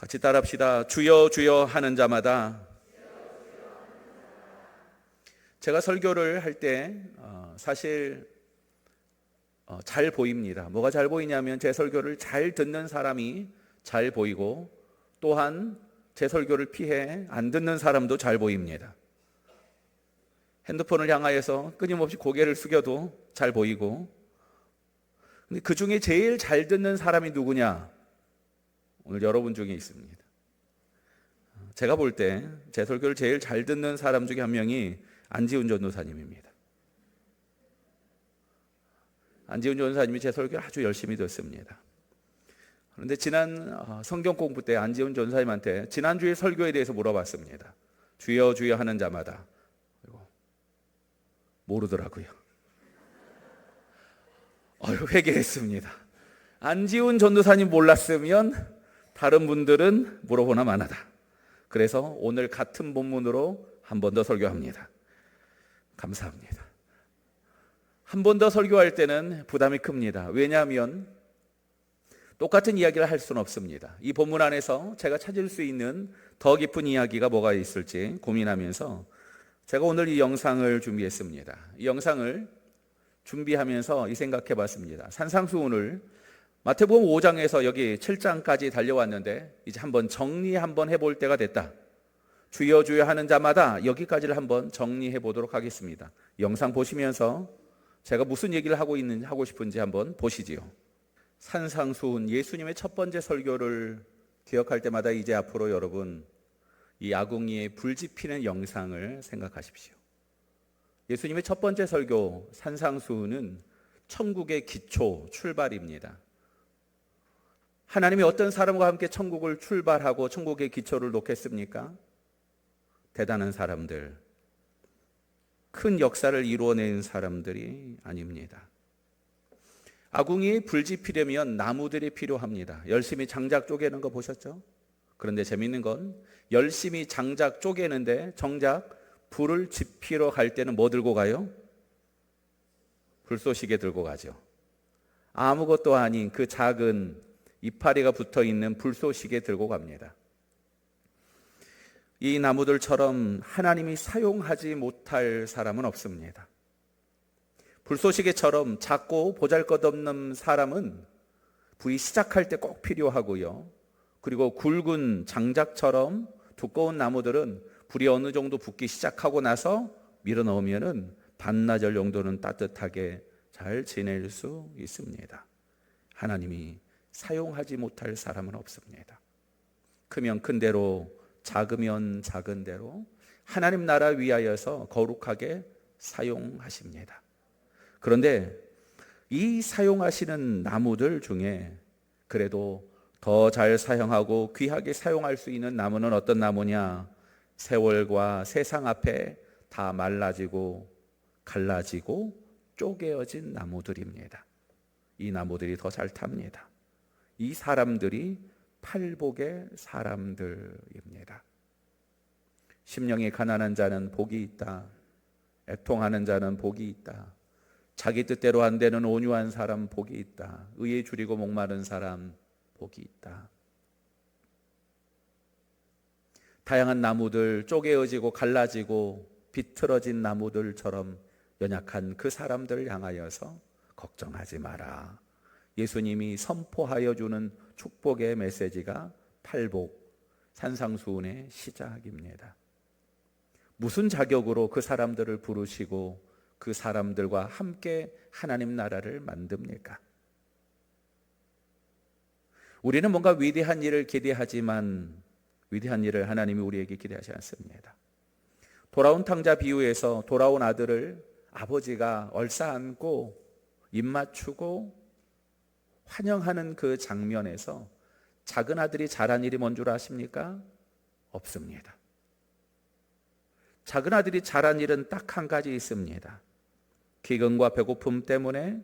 같이 따라합시다. 주여 주여 하는 자마다. 제가 설교를 할 때 사실 잘 보입니다. 뭐가 잘 보이냐면 제 설교를 잘 듣는 사람이 잘 보이고, 또한 제 설교를 피해 안 듣는 사람도 잘 보입니다. 핸드폰을 향하여서 끊임없이 고개를 숙여도 잘 보이고, 근데 그 중에 제일 잘 듣는 사람이 누구냐? 오늘 여러분 중에 있습니다. 제가 볼 때 제 설교를 제일 잘 듣는 사람 중에 한 명이 안지훈 전도사님입니다. 안지훈 전도사님이 제 설교를 아주 열심히 듣습니다. 그런데 지난 성경 공부 때 안지훈 전도사님한테 지난주에 설교에 대해서 물어봤습니다. 주여 주여 하는 자마다. 모르더라고요. 회개했습니다. 안지훈 전도사님 몰랐으면 다른 분들은 물어보나 마나다. 그래서 오늘 같은 본문으로 한 번 더 설교합니다. 감사합니다. 한 번 더 설교할 때는 부담이 큽니다. 왜냐하면 똑같은 이야기를 할 수는 없습니다. 이 본문 안에서 제가 찾을 수 있는 더 깊은 이야기가 뭐가 있을지 고민하면서 제가 오늘 이 영상을 준비했습니다. 이 영상을 준비하면서 이 생각해 봤습니다. 산상수훈을 마태복음 5장에서 여기 7장까지 달려왔는데 이제 한번 정리 한번 해볼 때가 됐다. 주여 주여 하는 자마다 여기까지를 한번 정리해 보도록 하겠습니다. 영상 보시면서 제가 무슨 얘기를 하고 싶은지 한번 보시지요. 산상수훈, 예수님의 첫 번째 설교를 기억할 때마다 이제 앞으로 여러분 이 아궁이에 불 지피는 영상을 생각하십시오. 예수님의 첫 번째 설교 산상수훈은 천국의 기초 출발입니다. 하나님이 어떤 사람과 함께 천국을 출발하고 천국의 기초를 놓겠습니까? 대단한 사람들, 큰 역사를 이루어낸 사람들이 아닙니다. 아궁이에 불 지피려면 나무들이 필요합니다. 열심히 장작 쪼개는 거 보셨죠? 그런데 재밌는 건 열심히 장작 쪼개는데 정작 불을 지피러 갈 때는 뭐 들고 가요? 불쏘시개 들고 가죠. 아무것도 아닌 그 작은 이파리가 붙어 있는 불쏘시개 들고 갑니다. 이 나무들처럼 하나님이 사용하지 못할 사람은 없습니다. 불쏘시개처럼 작고 보잘것없는 사람은 불이 시작할 때 꼭 필요하고요. 그리고 굵은 장작처럼 두꺼운 나무들은 불이 어느 정도 붙기 시작하고 나서 밀어넣으면 반나절 정도는 따뜻하게 잘 지낼 수 있습니다. 하나님이 사용하지 못할 사람은 없습니다. 크면 큰 대로, 작으면 작은 대로 하나님 나라 위하여서 거룩하게 사용하십니다. 그런데 이 사용하시는 나무들 중에 그래도 더 잘 사용하고 귀하게 사용할 수 있는 나무는 어떤 나무냐? 세월과 세상 앞에 다 말라지고 갈라지고 쪼개어진 나무들입니다. 이 나무들이 더 잘 탑니다. 이 사람들이 팔복의 사람들입니다. 심령이 가난한 자는 복이 있다. 애통하는 자는 복이 있다. 자기 뜻대로 안 되는 온유한 사람 복이 있다. 의에 줄이고 목마른 사람 복이 있다. 다양한 나무들, 쪼개어지고 갈라지고 비틀어진 나무들처럼 연약한 그 사람들을 향하여서 걱정하지 마라. 예수님이 선포하여 주는 축복의 메시지가 팔복, 산상수훈의 시작입니다. 무슨 자격으로 그 사람들을 부르시고 그 사람들과 함께 하나님 나라를 만듭니까? 우리는 뭔가 위대한 일을 기대하지만 위대한 일을 하나님이 우리에게 기대하지 않습니다. 돌아온 탕자 비유에서 돌아온 아들을 아버지가 얼싸안고 입 맞추고 환영하는 그 장면에서 작은 아들이 잘한 일이 뭔 줄 아십니까? 없습니다. 작은 아들이 잘한 일은 딱 한 가지 있습니다. 기근과 배고픔 때문에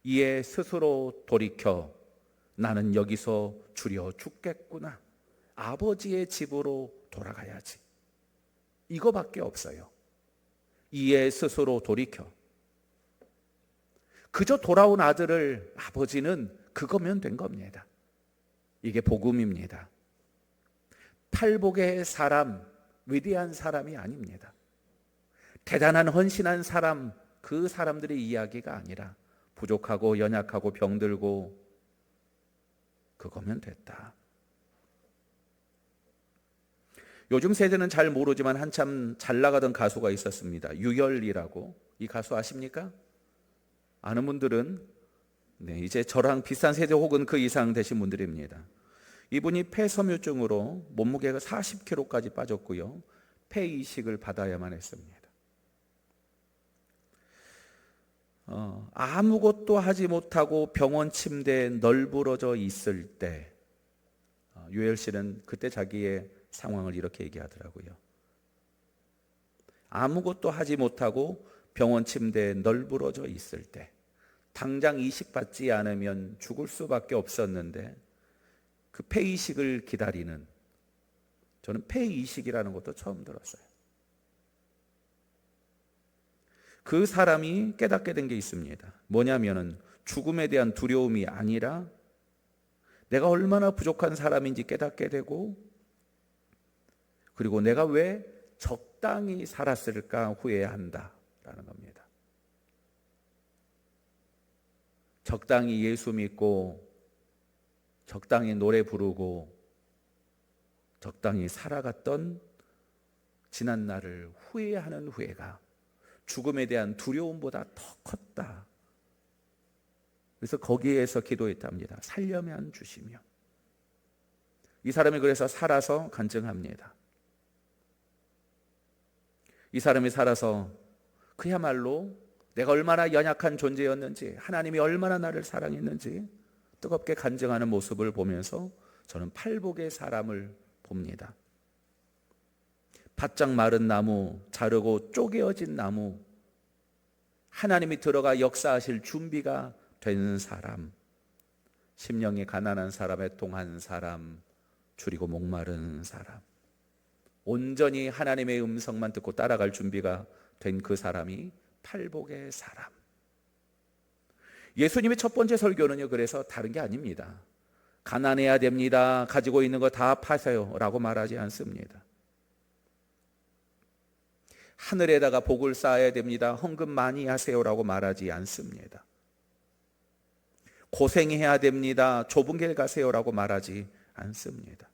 이에 스스로 돌이켜 나는 여기서 주려 죽겠구나. 아버지의 집으로 돌아가야지. 이거밖에 없어요. 이에 스스로 돌이켜. 그저 돌아온 아들을 아버지는 그거면 된 겁니다. 이게 복음입니다. 팔복의 사람, 위대한 사람이 아닙니다. 대단한 헌신한 사람, 그 사람들의 이야기가 아니라 부족하고 연약하고 병들고 그거면 됐다. 요즘 세대는 잘 모르지만 한참 잘 나가던 가수가 있었습니다. 유열이라고. 이 가수 아십니까? 아는 분들은 이제 저랑 비슷한 세대 혹은 그 이상 되신 분들입니다. 이분이 폐섬유증으로 몸무게가 40kg까지 빠졌고요. 폐이식을 받아야만 했습니다. 아무것도 하지 못하고 병원 침대에 널브러져 있을 때 유열 씨는 그때 자기의 상황을 이렇게 얘기하더라고요. 아무것도 하지 못하고 병원 침대에 널브러져 있을 때 당장 이식받지 않으면 죽을 수밖에 없었는데 그 폐이식을 기다리는, 저는 폐이식이라는 것도 처음 들었어요. 그 사람이 깨닫게 된 게 있습니다. 뭐냐면은 죽음에 대한 두려움이 아니라 내가 얼마나 부족한 사람인지 깨닫게 되고, 그리고 내가 왜 적당히 살았을까 후회한다라는 겁니다. 적당히 예수 믿고 적당히 노래 부르고 적당히 살아갔던 지난 날을 후회하는 후회가 죽음에 대한 두려움보다 더 컸다. 그래서 거기에서 기도했답니다. 살려면 주시며. 이 사람이 그래서 살아서 간증합니다. 이 사람이 살아서 그야말로 내가 얼마나 연약한 존재였는지, 하나님이 얼마나 나를 사랑했는지 뜨겁게 간증하는 모습을 보면서 저는 팔복의 사람을 봅니다. 바짝 마른 나무, 자르고 쪼개어진 나무, 하나님이 들어가 역사하실 준비가 된 사람, 심령이 가난한 사람에 통한 사람, 줄이고 목마른 사람, 온전히 하나님의 음성만 듣고 따라갈 준비가 된 그 사람이 팔복의 사람. 예수님의 첫 번째 설교는요, 그래서 다른 게 아닙니다. 가난해야 됩니다, 가지고 있는 거 다 파세요 라고 말하지 않습니다. 하늘에다가 복을 쌓아야 됩니다, 헌금 많이 하세요라고 말하지 않습니다. 고생해야 됩니다, 좁은 길 가세요라고 말하지 않습니다.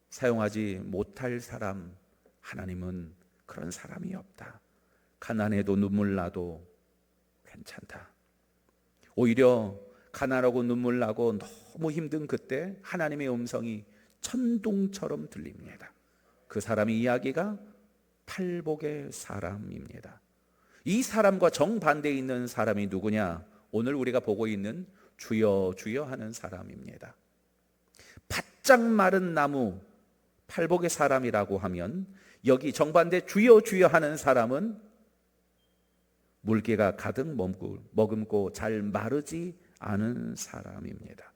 사용하지 못할 사람, 하나님은 그런 사람이 없다. 가난해도 눈물 나도 괜찮다. 오히려 가난하고 눈물 나고 너무 힘든 그때 하나님의 음성이 천둥처럼 들립니다. 그 사람의 이야기가 팔복의 사람입니다. 이 사람과 정반대에 있는 사람이 누구냐? 오늘 우리가 보고 있는 주여 주여 하는 사람입니다. 바짝 마른 나무, 팔복의 사람이라고 하면 여기 정반대 주여 주여 하는 사람은 물기가 가득 머금고 잘 마르지 않은 사람입니다.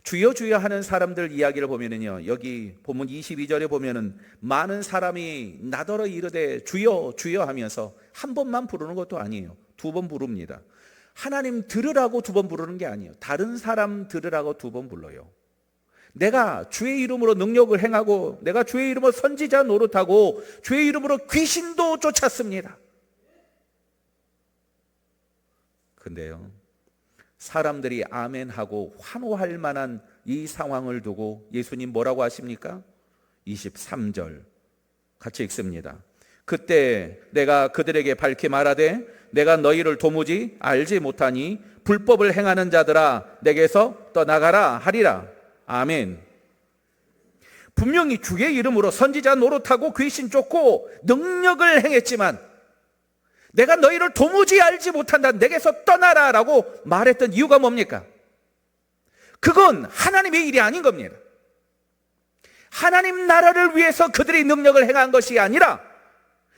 주여 주여 하는 사람들 이야기를 보면은요, 여기 본문 22절에 보면은 많은 사람이 나더러 이르되 주여 주여 하면서 한 번만 부르는 것도 아니에요. 두 번 부릅니다. 하나님 들으라고 두 번 부르는 게 아니에요. 다른 사람 들으라고 두 번 불러요. 내가 주의 이름으로 능력을 행하고 내가 주의 이름으로 선지자 노릇하고 주의 이름으로 귀신도 쫓았습니다. 근데요, 사람들이 아멘하고 환호할 만한 이 상황을 두고 예수님 뭐라고 하십니까? 23절 같이 읽습니다. 그때 내가 그들에게 밝히 말하되 내가 너희를 도무지 알지 못하니 불법을 행하는 자들아 내게서 떠나가라 하리라. 아멘. 분명히 주의 이름으로 선지자 노릇하고 귀신 쫓고 능력을 행했지만 내가 너희를 도무지 알지 못한다, 내게서 떠나라 라고 말했던 이유가 뭡니까? 그건 하나님의 일이 아닌 겁니다. 하나님 나라를 위해서 그들이 능력을 행한 것이 아니라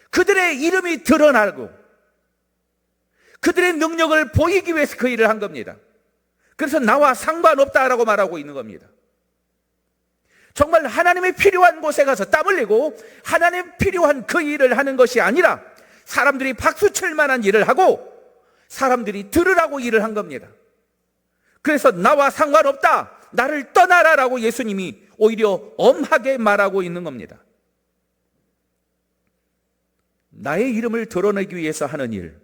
그들의 이름이 드러나고 그들의 능력을 보이기 위해서 그 일을 한 겁니다. 그래서 나와 상관없다라고 말하고 있는 겁니다. 정말 하나님이 필요한 곳에 가서 땀 흘리고 하나님 필요한 그 일을 하는 것이 아니라 사람들이 박수칠 만한 일을 하고 사람들이 들으라고 일을 한 겁니다. 그래서 나와 상관없다, 나를 떠나라라고 예수님이 오히려 엄하게 말하고 있는 겁니다. 나의 이름을 드러내기 위해서 하는 일.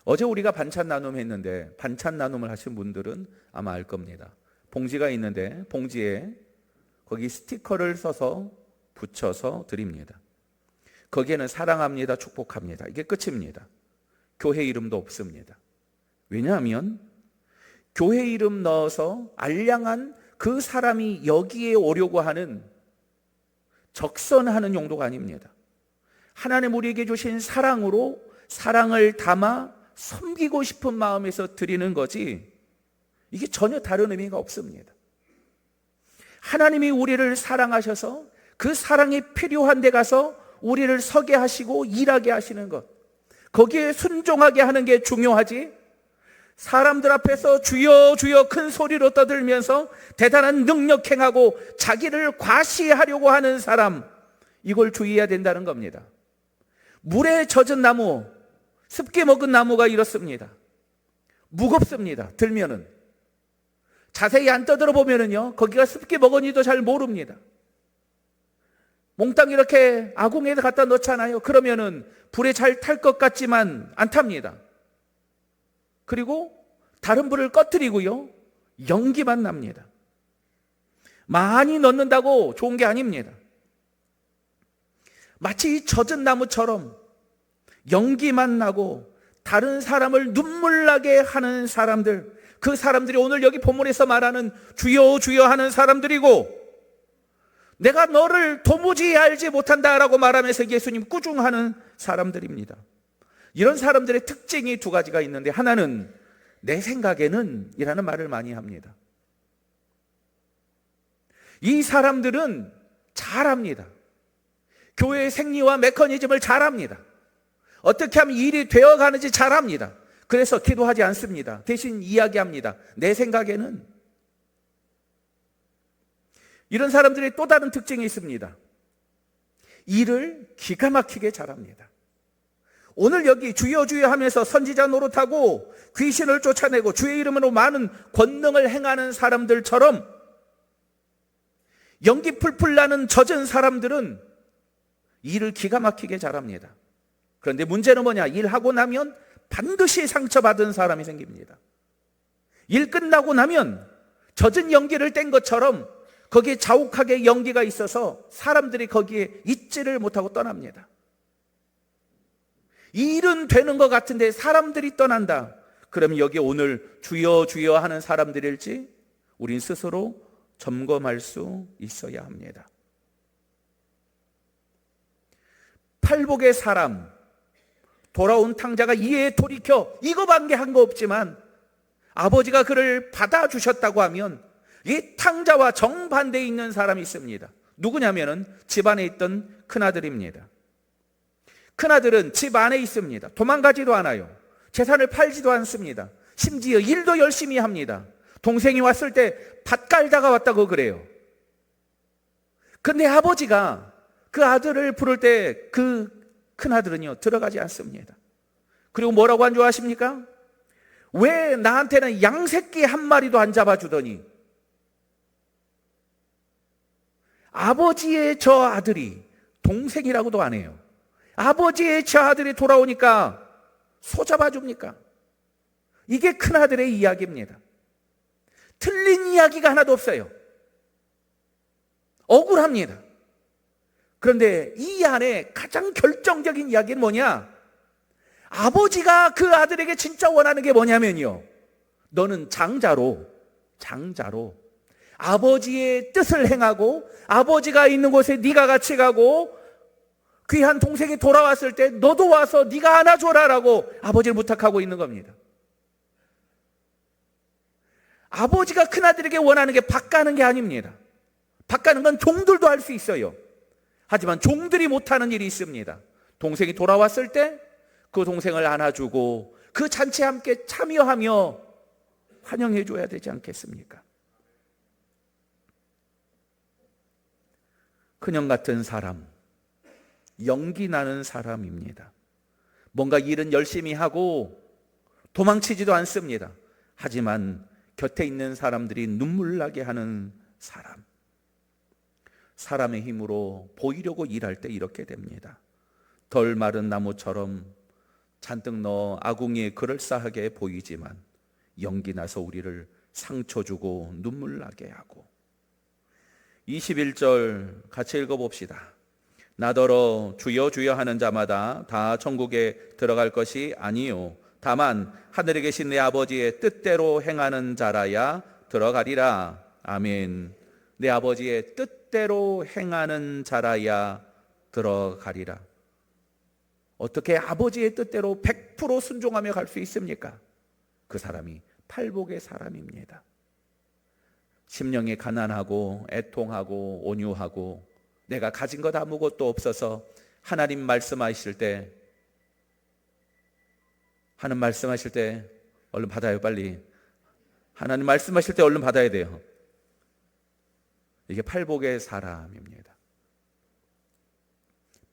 어제 우리가 반찬 나눔 했는데 반찬 나눔을 하신 분들은 아마 알 겁니다. 봉지가 있는데 봉지에 거기 스티커를 써서 붙여서 드립니다. 거기에는 사랑합니다, 축복합니다. 이게 끝입니다. 교회 이름도 없습니다. 왜냐하면 교회 이름 넣어서 알량한 그 사람이 여기에 오려고 하는 적선하는 용도가 아닙니다. 하나님 우리에게 주신 사랑으로 사랑을 담아 섬기고 싶은 마음에서 드리는 거지, 이게 전혀 다른 의미가 없습니다. 하나님이 우리를 사랑하셔서 그 사랑이 필요한 데 가서 우리를 서게 하시고 일하게 하시는 것, 거기에 순종하게 하는 게 중요하지, 사람들 앞에서 주여 주여 큰 소리로 떠들면서 대단한 능력 행하고 자기를 과시하려고 하는 사람, 이걸 주의해야 된다는 겁니다. 물에 젖은 나무, 습기 먹은 나무가 이렇습니다. 무겁습니다. 들면은 자세히 안 떠들어 보면은요, 거기가 습기 먹은지도 잘 모릅니다. 몽땅 이렇게 아궁이에 갖다 넣잖아요. 그러면은 불에 잘 탈 것 같지만 안 탑니다. 그리고 다른 불을 꺼뜨리고요, 연기만 납니다. 많이 넣는다고 좋은 게 아닙니다. 마치 이 젖은 나무처럼 연기만 나고 다른 사람을 눈물 나게 하는 사람들, 그 사람들이 오늘 여기 본문에서 말하는 주여 주여 하는 사람들이고, 내가 너를 도무지 알지 못한다라고 말하면서 예수님 꾸중하는 사람들입니다. 이런 사람들의 특징이 두 가지가 있는데, 하나는 내 생각에는 이라는 말을 많이 합니다. 이 사람들은 잘합니다. 교회의 생리와 메커니즘을 잘합니다. 어떻게 하면 일이 되어가는지 잘합니다. 그래서 기도하지 않습니다. 대신 이야기합니다. 내 생각에는. 이런 사람들의 또 다른 특징이 있습니다. 일을 기가 막히게 잘합니다. 오늘 여기 주여 주여 하면서 선지자 노릇하고 귀신을 쫓아내고 주의 이름으로 많은 권능을 행하는 사람들처럼 연기 풀풀 나는 젖은 사람들은 일을 기가 막히게 잘합니다. 그런데 문제는 뭐냐? 일하고 나면 반드시 상처받은 사람이 생깁니다. 일 끝나고 나면 젖은 연기를 뗀 것처럼 거기에 자욱하게 연기가 있어서 사람들이 거기에 있지를 못하고 떠납니다. 일은 되는 것 같은데 사람들이 떠난다. 그러면 여기 오늘 주여 주여 하는 사람들일지 우린 스스로 점검할 수 있어야 합니다. 팔복의 사람, 돌아온 탕자가 이에 돌이켜 이거밖에 한 거 없지만 아버지가 그를 받아주셨다고 하면 이 탕자와 정반대에 있는 사람이 있습니다. 누구냐면은 집안에 있던 큰아들입니다. 큰아들은 집 안에 있습니다. 도망가지도 않아요. 재산을 팔지도 않습니다. 심지어 일도 열심히 합니다. 동생이 왔을 때 밭 깔다가 왔다고 그래요. 근데 아버지가 그 아들을 부를 때 그 큰아들은요 들어가지 않습니다. 그리고 뭐라고 한 줄 아십니까? 왜 나한테는 양새끼 한 마리도 안 잡아주더니 아버지의 저 아들이, 동생이라고도 안 해요, 아버지의 저 아들이 돌아오니까 소 잡아줍니까? 이게 큰아들의 이야기입니다. 틀린 이야기가 하나도 없어요. 억울합니다. 그런데 이 안에 가장 결정적인 이야기는 뭐냐? 아버지가 그 아들에게 진짜 원하는 게 뭐냐면요, 너는 장자로 아버지의 뜻을 행하고 아버지가 있는 곳에 네가 같이 가고 귀한 동생이 돌아왔을 때 너도 와서 네가 안아줘라라고 아버지를 부탁하고 있는 겁니다. 아버지가 큰아들에게 원하는 게 밭 가는 게 아닙니다. 밭 가는 건 종들도 할 수 있어요. 하지만 종들이 못하는 일이 있습니다. 동생이 돌아왔을 때 그 동생을 안아주고 그 잔치에 함께 참여하며 환영해 줘야 되지 않겠습니까? 그냥 같은 사람, 연기 나는 사람입니다. 뭔가 일은 열심히 하고 도망치지도 않습니다. 하지만 곁에 있는 사람들이 눈물 나게 하는 사람. 사람의 힘으로 보이려고 일할 때 이렇게 됩니다. 덜 마른 나무처럼 잔뜩 넣어 아궁이에 그럴싸하게 보이지만 연기 나서 우리를 상처 주고 눈물 나게 하고. 21절 같이 읽어봅시다. 나더러 주여 주여 하는 자마다 다 천국에 들어갈 것이 아니요 다만 하늘에 계신 내 아버지의 뜻대로 행하는 자라야 들어가리라. 아멘. 내 아버지의 뜻대로 행하는 자라야 들어가리라. 어떻게 아버지의 뜻대로 100% 순종하며 갈 수 있습니까? 그 사람이 팔복의 사람입니다. 심령이 가난하고 애통하고 온유하고 내가 가진 것 아무것도 없어서 하나님 말씀하실 때 얼른 받아요. 빨리 하나님 말씀하실 때 얼른 받아야 돼요. 이게 팔복의 사람입니다.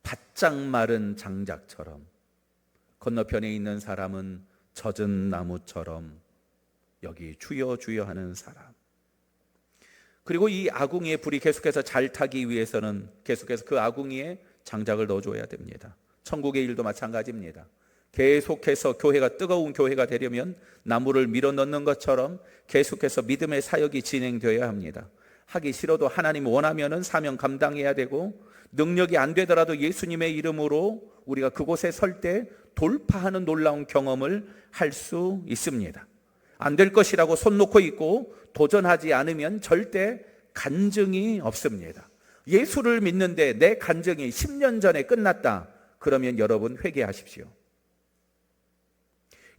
바짝 마른 장작처럼, 건너편에 있는 사람은 젖은 나무처럼 여기 주여 주여 하는 사람. 그리고 이 아궁이에 불이 계속해서 잘 타기 위해서는 계속해서 그 아궁이에 장작을 넣어줘야 됩니다. 천국의 일도 마찬가지입니다. 계속해서 교회가 뜨거운 교회가 되려면 나무를 밀어 넣는 것처럼 계속해서 믿음의 사역이 진행되어야 합니다. 하기 싫어도 하나님 원하면은 사명 감당해야 되고, 능력이 안 되더라도 예수님의 이름으로 우리가 그곳에 설 때 돌파하는 놀라운 경험을 할 수 있습니다. 안 될 것이라고 손 놓고 있고 도전하지 않으면 절대 간증이 없습니다. 예수를 믿는데 내 간증이 10년 전에 끝났다. 그러면 여러분 회개하십시오.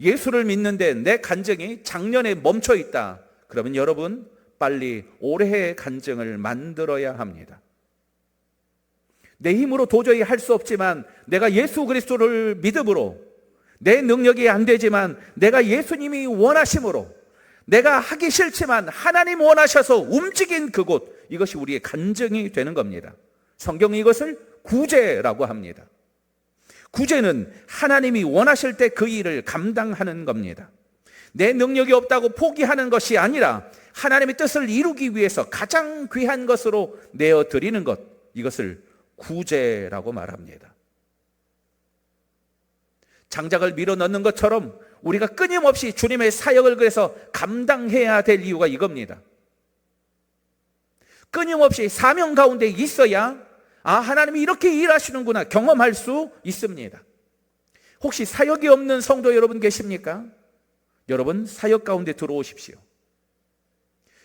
예수를 믿는데 내 간증이 작년에 멈춰 있다. 그러면 여러분 빨리 올해의 간증을 만들어야 합니다. 내 힘으로 도저히 할 수 없지만 내가 예수 그리스도를 믿음으로, 내 능력이 안 되지만 내가 예수님이 원하심으로, 내가 하기 싫지만 하나님 원하셔서 움직인 그곳, 이것이 우리의 간증이 되는 겁니다. 성경이 이것을 구제라고 합니다. 구제는 하나님이 원하실 때 그 일을 감당하는 겁니다. 내 능력이 없다고 포기하는 것이 아니라 하나님의 뜻을 이루기 위해서 가장 귀한 것으로 내어드리는 것, 이것을 구제라고 말합니다. 장작을 밀어 넣는 것처럼 우리가 끊임없이 주님의 사역을 그래서 감당해야 될 이유가 이겁니다. 끊임없이 사명 가운데 있어야 하나님이 이렇게 일하시는구나 경험할 수 있습니다. 혹시 사역이 없는 성도 여러분 계십니까? 여러분 사역 가운데 들어오십시오.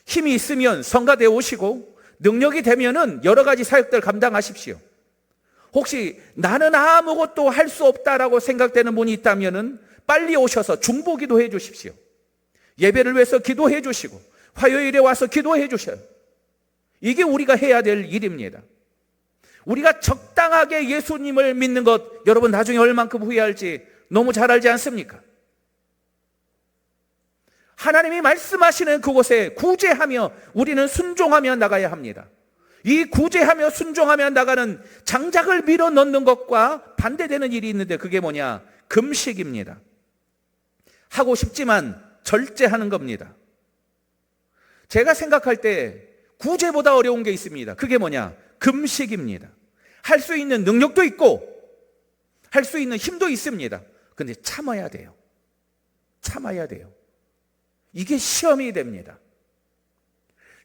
힘이 있으면 성가대 오시고 능력이 되면은 여러 가지 사역들 감당하십시오. 혹시 나는 아무것도 할 수 없다라고 생각되는 분이 있다면은 빨리 오셔서 중보기도 해 주십시오. 예배를 위해서 기도해 주시고 화요일에 와서 기도해 주셔요. 이게 우리가 해야 될 일입니다. 우리가 적당하게 예수님을 믿는 것, 여러분 나중에 얼만큼 후회할지 너무 잘 알지 않습니까? 하나님이 말씀하시는 그곳에 구제하며 우리는 순종하며 나가야 합니다. 이 구제하며 순종하며 나가는 장작을 밀어 넣는 것과 반대되는 일이 있는데 그게 뭐냐? 금식입니다. 하고 싶지만 절제하는 겁니다. 제가 생각할 때 구제보다 어려운 게 있습니다. 그게 뭐냐? 금식입니다. 할 수 있는 능력도 있고 할 수 있는 힘도 있습니다. 근데 참아야 돼요. 참아야 돼요. 이게 시험이 됩니다.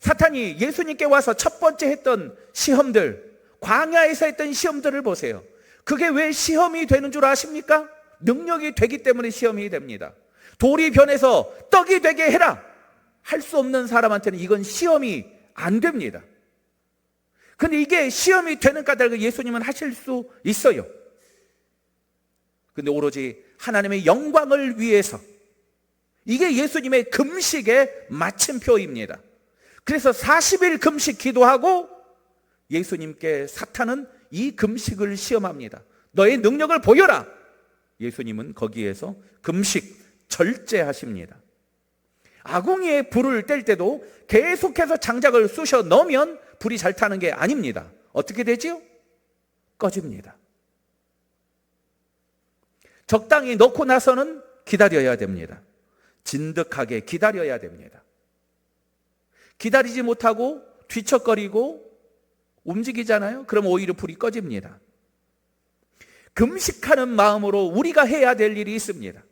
사탄이 예수님께 와서 첫 번째 했던 시험들, 광야에서 했던 시험들을 보세요. 그게 왜 시험이 되는 줄 아십니까? 능력이 되기 때문에 시험이 됩니다. 돌이 변해서 떡이 되게 해라. 할 수 없는 사람한테는 이건 시험이 안 됩니다. 근데 이게 시험이 되는 까닭을 예수님은 하실 수 있어요. 근데 오로지 하나님의 영광을 위해서, 이게 예수님의 금식의 마침표입니다. 그래서 40일 금식 기도하고 예수님께 사탄은 이 금식을 시험합니다. 너의 능력을 보여라. 예수님은 거기에서 금식 절제하십니다. 아궁이에 불을 뗄 때도 계속해서 장작을 쑤셔 넣으면 불이 잘 타는 게 아닙니다. 어떻게 되지요? 꺼집니다. 적당히 넣고 나서는 기다려야 됩니다. 진득하게 기다려야 됩니다. 기다리지 못하고 뒤척거리고 움직이잖아요. 그럼 오히려 불이 꺼집니다. 금식하는 마음으로 우리가 해야 될 일이 있습니다.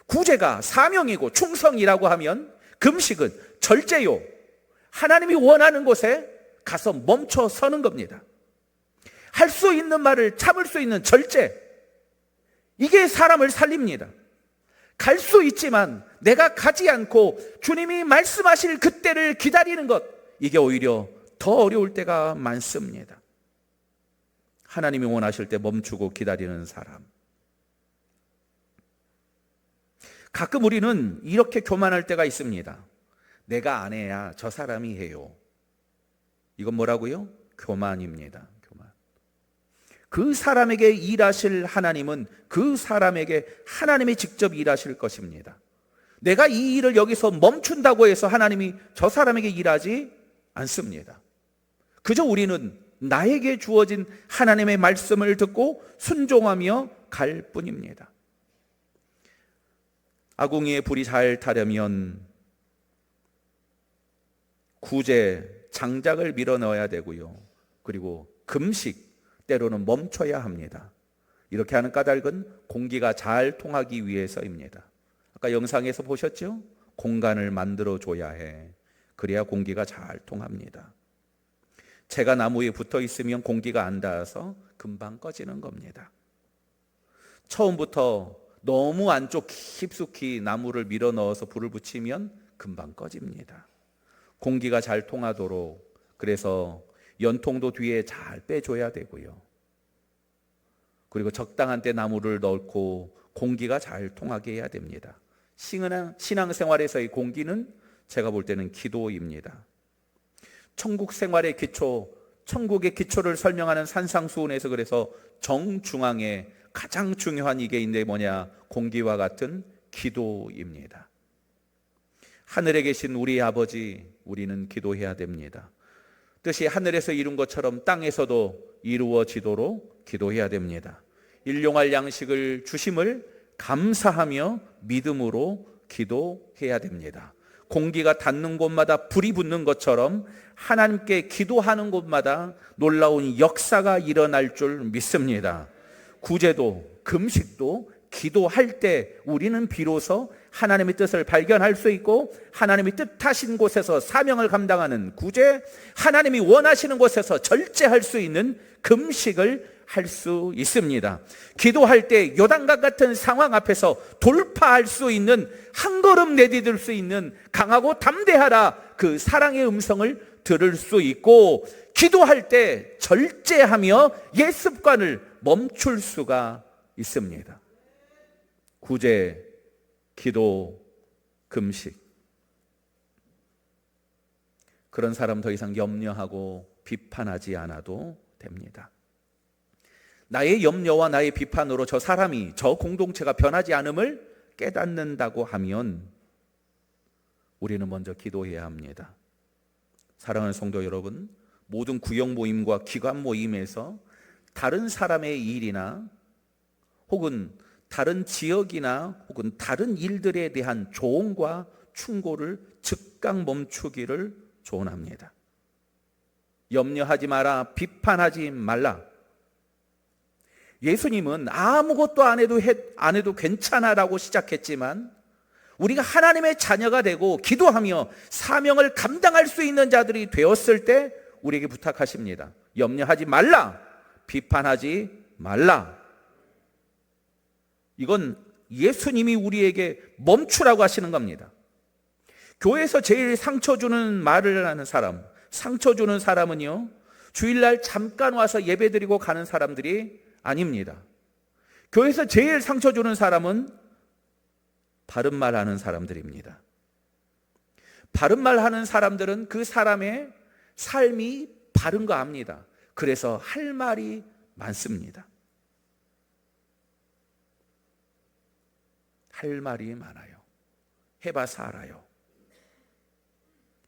구제가 사명이고 충성이라고 하면 금식은 절제요, 하나님이 원하는 곳에 가서 멈춰 서는 겁니다. 할 수 있는 말을 참을 수 있는 절제, 이게 사람을 살립니다. 갈 수 있지만 내가 가지 않고 주님이 말씀하실 그때를 기다리는 것, 이게 오히려 더 어려울 때가 많습니다. 하나님이 원하실 때 멈추고 기다리는 사람. 가끔 우리는 이렇게 교만할 때가 있습니다. 내가 안 해야 저 사람이 해요. 이건 뭐라고요? 교만입니다. 교만. 그 사람에게 일하실 하나님은 그 사람에게 하나님이 직접 일하실 것입니다. 내가 이 일을 여기서 멈춘다고 해서 하나님이 저 사람에게 일하지 않습니다. 그저 우리는 나에게 주어진 하나님의 말씀을 듣고 순종하며 갈 뿐입니다. 아궁이에 불이 잘 타려면 구제, 장작을 밀어 넣어야 되고요. 그리고 금식, 때로는 멈춰야 합니다. 이렇게 하는 까닭은 공기가 잘 통하기 위해서입니다. 아까 영상에서 보셨죠? 공간을 만들어 줘야 해. 그래야 공기가 잘 통합니다. 채가 나무에 붙어 있으면 공기가 안 닿아서 금방 꺼지는 겁니다. 처음부터 너무 안쪽 깊숙이 나무를 밀어 넣어서 불을 붙이면 금방 꺼집니다. 공기가 잘 통하도록, 그래서 연통도 뒤에 잘 빼줘야 되고요. 그리고 적당한 때 나무를 넣고 공기가 잘 통하게 해야 됩니다. 신앙생활에서의 공기는 제가 볼 때는 기도입니다. 천국 생활의 기초, 천국의 기초를 설명하는 산상수훈에서 그래서 정중앙에 가장 중요한 이게 있는데 뭐냐? 공기와 같은 기도입니다. 하늘에 계신 우리 아버지, 우리는 기도해야 됩니다. 뜻이 하늘에서 이룬 것처럼 땅에서도 이루어지도록 기도해야 됩니다. 일용할 양식을 주심을 감사하며 믿음으로 기도해야 됩니다. 공기가 닿는 곳마다 불이 붙는 것처럼 하나님께 기도하는 곳마다 놀라운 역사가 일어날 줄 믿습니다. 구제도 금식도 기도할 때 우리는 비로소 하나님의 뜻을 발견할 수 있고, 하나님이 뜻하신 곳에서 사명을 감당하는 구제, 하나님이 원하시는 곳에서 절제할 수 있는 금식을 할 수 있습니다. 기도할 때 요단강 같은 상황 앞에서 돌파할 수 있는, 한 걸음 내디딜 수 있는 강하고 담대하라, 그 사랑의 음성을 들을 수 있고, 기도할 때 절제하며 옛 습관을 멈출 수가 있습니다. 구제, 기도, 금식. 그런 사람 더 이상 염려하고 비판하지 않아도 됩니다. 나의 염려와 나의 비판으로 저 사람이, 저 공동체가 변하지 않음을 깨닫는다고 하면 우리는 먼저 기도해야 합니다. 사랑하는 성도 여러분, 모든 구역 모임과 기관 모임에서 다른 사람의 일이나 혹은 다른 지역이나 혹은 다른 일들에 대한 조언과 충고를 즉각 멈추기를 조언합니다. 염려하지 마라, 비판하지 말라. 예수님은 아무것도 안 해도 괜찮아라고 시작했지만, 우리가 하나님의 자녀가 되고 기도하며 사명을 감당할 수 있는 자들이 되었을 때 우리에게 부탁하십니다. 염려하지 말라, 비판하지 말라. 이건 예수님이 우리에게 멈추라고 하시는 겁니다. 교회에서 제일 상처 주는 말을 하는 사람, 상처 주는 사람은요, 주일날 잠깐 와서 예배드리고 가는 사람들이 아닙니다. 교회에서 제일 상처 주는 사람은 바른 말 하는 사람들입니다. 바른 말 하는 사람들은 그 사람의 삶이 바른 거 압니다. 그래서 할 말이 많습니다. 할 말이 많아요. 해봐서 알아요.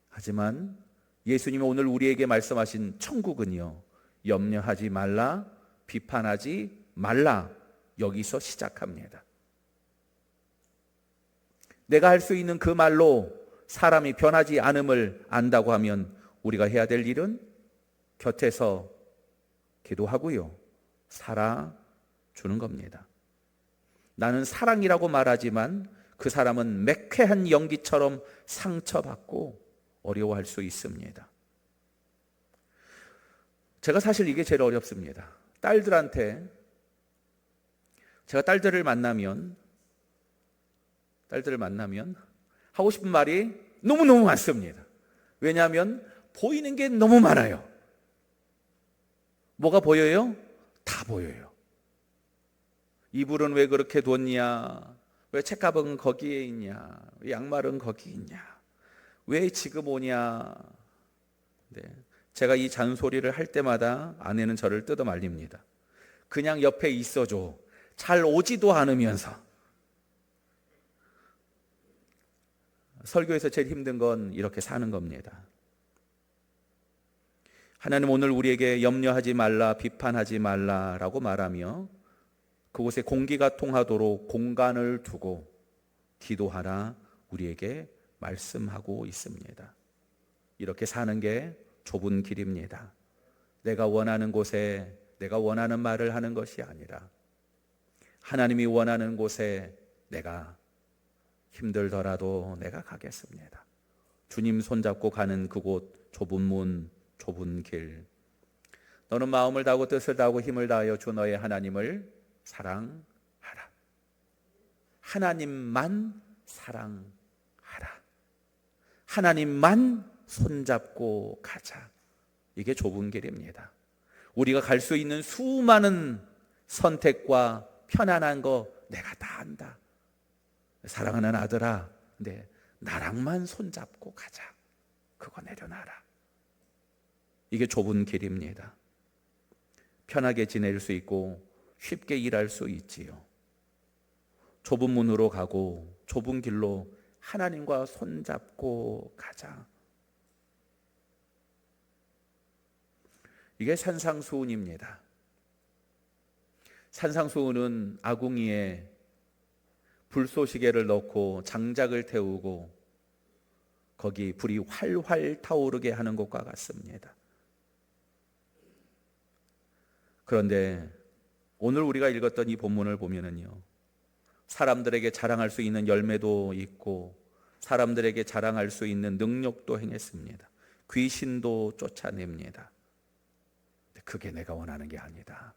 하지만 예수님이 오늘 우리에게 말씀하신 천국은요, 염려하지 말라, 비판하지 말라, 여기서 시작합니다. 내가 할 수 있는 그 말로 사람이 변하지 않음을 안다고 하면 우리가 해야 될 일은 곁에서 기도하고요, 살아주는 겁니다. 나는 사랑이라고 말하지만 그 사람은 매캐한 연기처럼 상처받고 어려워할 수 있습니다. 제가 사실 이게 제일 어렵습니다. 제가 딸들을 만나면 하고 싶은 말이 너무너무 많습니다. 왜냐하면 보이는 게 너무 많아요. 뭐가 보여요? 다 보여요. 이불은 왜 그렇게 뒀냐? 왜 책가방은 거기에 있냐? 왜 양말은 거기 있냐? 왜 지금 오냐? 네. 제가 이 잔소리를 할 때마다 아내는 저를 뜯어 말립니다. 그냥 옆에 있어줘. 잘 오지도 않으면서. 설교에서 제일 힘든 건 이렇게 사는 겁니다. 하나님 오늘 우리에게 염려하지 말라, 비판하지 말라라고 말하며 그곳에 공기가 통하도록 공간을 두고 기도하라 우리에게 말씀하고 있습니다. 이렇게 사는 게 좁은 길입니다. 내가 원하는 곳에 내가 원하는 말을 하는 것이 아니라 하나님이 원하는 곳에 내가 힘들더라도 내가 가겠습니다. 주님 손잡고 가는 그곳, 좁은 문, 좁은 길. 너는 마음을 다하고 뜻을 다하고 힘을 다하여 주 너의 하나님을 사랑하라. 하나님만 사랑하라. 하나님만 손잡고 가자. 이게 좁은 길입니다. 우리가 갈 수 있는 수많은 선택과 편안한 거 내가 다 안다. 사랑하는 아들아, 근데 나랑만 손잡고 가자. 그거 내려놔라. 이게 좁은 길입니다. 편하게 지낼 수 있고 쉽게 일할 수 있지요. 좁은 문으로 가고 좁은 길로 하나님과 손잡고 가자. 이게 산상수훈입니다. 산상수훈은 아궁이에 불쏘시개를 넣고 장작을 태우고 거기 불이 활활 타오르게 하는 것과 같습니다. 그런데 오늘 우리가 읽었던 이 본문을 보면은요, 사람들에게 자랑할 수 있는 열매도 있고 사람들에게 자랑할 수 있는 능력도 행했습니다. 귀신도 쫓아냅니다. 그게 내가 원하는 게 아니다.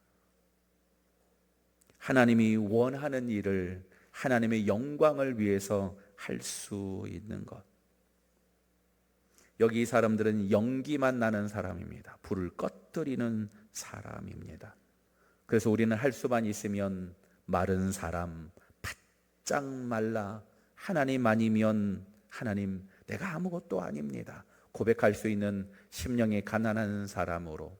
하나님이 원하는 일을 하나님의 영광을 위해서 할 수 있는 것. 여기 이 사람들은 연기만 나는 사람입니다. 불을 꺼뜨리는 사람입니다. 그래서 우리는 할 수만 있으면 마른 사람, 바짝 말라 하나님 아니면 하나님 내가 아무것도 아닙니다. 고백할 수 있는 심령이 가난한 사람으로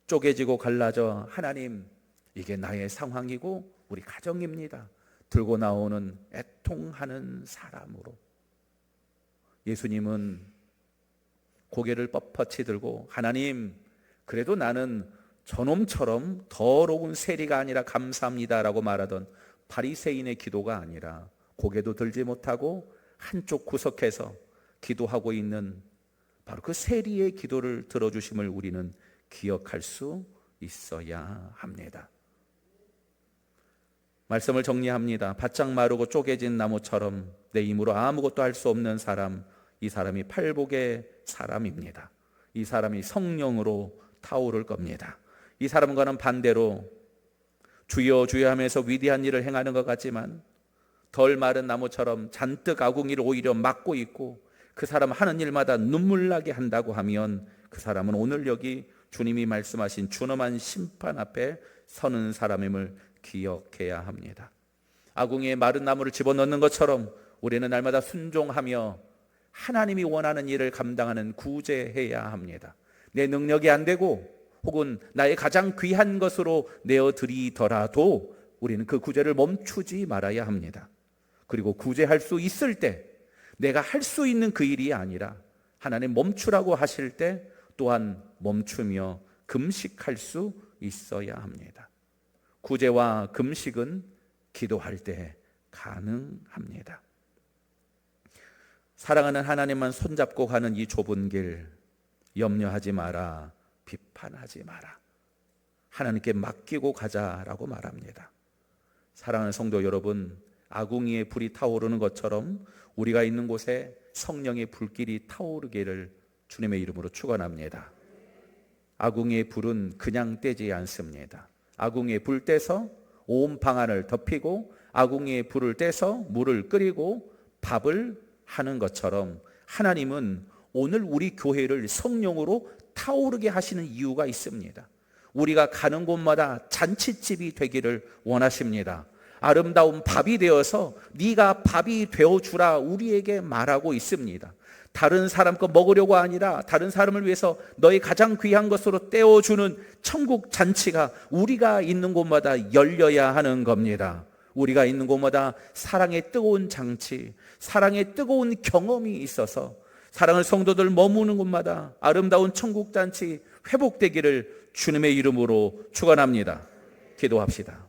쪼개지고 갈라져 하나님 이게 나의 상황이고 우리 가정입니다. 들고 나오는 애통하는 사람으로 예수님은 고개를 뻣뻣이 들고 하나님 그래도 나는 저놈처럼 더러운 세리가 아니라 감사합니다라고 말하던 바리새인의 기도가 아니라 고개도 들지 못하고 한쪽 구석에서 기도하고 있는 바로 그 세리의 기도를 들어주심을 우리는 기억할 수 있어야 합니다. 말씀을 정리합니다. 바짝 마르고 쪼개진 나무처럼 내 힘으로 아무것도 할 수 없는 사람, 이 사람이 팔복의 사람입니다. 이 사람이 성령으로 타오를 겁니다. 이 사람과는 반대로 주여 주여 하면서 위대한 일을 행하는 것 같지만 덜 마른 나무처럼 잔뜩 아궁이를 오히려 막고 있고 그 사람 하는 일마다 눈물 나게 한다고 하면 그 사람은 오늘 여기 주님이 말씀하신 준엄한 심판 앞에 서는 사람임을 기억해야 합니다. 아궁이에 마른 나무를 집어넣는 것처럼 우리는 날마다 순종하며 하나님이 원하는 일을 감당하는 구제해야 합니다. 내 능력이 안 되고 혹은 나의 가장 귀한 것으로 내어드리더라도 우리는 그 구제를 멈추지 말아야 합니다. 그리고 구제할 수 있을 때 내가 할 수 있는 그 일이 아니라 하나님 멈추라고 하실 때 또한 멈추며 금식할 수 있어야 합니다. 구제와 금식은 기도할 때 가능합니다. 사랑하는 하나님만 손잡고 가는 이 좁은 길, 염려하지 마라, 비판하지 마라, 하나님께 맡기고 가자라고 말합니다. 사랑하는 성도 여러분, 아궁이에 불이 타오르는 것처럼 우리가 있는 곳에 성령의 불길이 타오르기를 주님의 이름으로 축원합니다. 아궁이의 불은 그냥 떼지 않습니다. 아궁이에 불 떼서 온 방안을 덮이고 아궁이에 불을 떼서 물을 끓이고 밥을 하는 것처럼 하나님은 오늘 우리 교회를 성령으로 타오르게 하시는 이유가 있습니다. 우리가 가는 곳마다 잔치집이 되기를 원하십니다. 아름다운 밥이 되어서 네가 밥이 되어주라 우리에게 말하고 있습니다. 다른 사람 거 먹으려고 아니라 다른 사람을 위해서 너의 가장 귀한 것으로 떼어주는 천국 잔치가 우리가 있는 곳마다 열려야 하는 겁니다. 우리가 있는 곳마다 사랑의 뜨거운 장치, 사랑의 뜨거운 경험이 있어서 사랑하는 성도들 머무는 곳마다 아름다운 천국 잔치 회복되기를 주님의 이름으로 축원합니다. 기도합시다.